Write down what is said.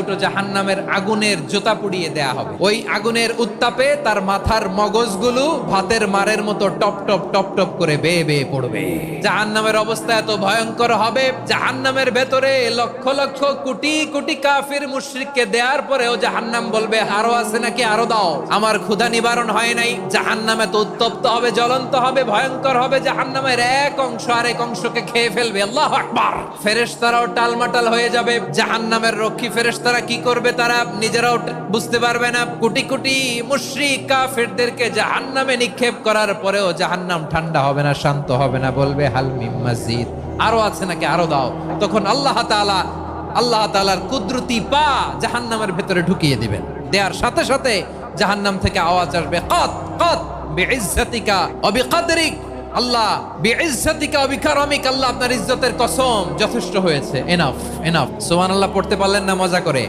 দুটো জাহান্নামের আগুনের জোতা পুড়িয়ে দেয়া হবে। ওই আগুনের উত্তাপে তার মাথার মগজগুলো ভাতের মারের মতো টপ টপ টপ টপ করে বেয়ে বেয়ে পড়বে। জাহান্নামের অবস্থা এত ভয়ঙ্কর হবে, জাহান্নামের ভেতরে লক্ষ লক্ষ কোটি কোটি কাফির মুশরিককে দেওয়ার পরেও জাহান্নাম বলবে আরো আছে নাকি, আরো দাও, আমার ক্ষুধা নিবারণ হয় নাই। জাহান্নাম এত উত্তপ্ত হবে, জ্বলন্ত হবে, ভয়ঙ্কর হবে, জাহান্নামের এক অংশ আরেক অংশকে খেয়ে ফেলবে। আল্লাহু আকবার। ফেরেশতারাও টালমাটাল হয়ে যাবে। জাহান্নামের রক্ষী ফেরেশতারা কি করবে তারা নিজেরাও বুঝতে পারবে না। কোটি কোটি মুশরিক কাফিরদেরকে জাহান্নামে নিক্ষেপ করার পরেও জাহান্নাম ঠান্ডা হবে না, শান্ত হবে না, বলবে হাল মিন মাজিদ, আরো আছে নাকি, আরো দাও। তখন আল্লাহ তাআলার কুদরতি পা জাহান্নামের ভেতরে ঢুকিয়ে দিবেন। দেওয়ার সাথে সাথে জাহান্নাম থেকে আওয়াজ আসবে, কত কত বিইজ্জাতিকা ওয়া বিকদরিক, আল্লাহ বিইজ্জাতিকা ওয়া বিকারামিক, আল্লাহ আপনার ইজ্জতের কসম, যথেষ্ট হয়েছে, এনাফ এনাফ। সুবহানাল্লাহ পড়তে পারলেন না মজা করে?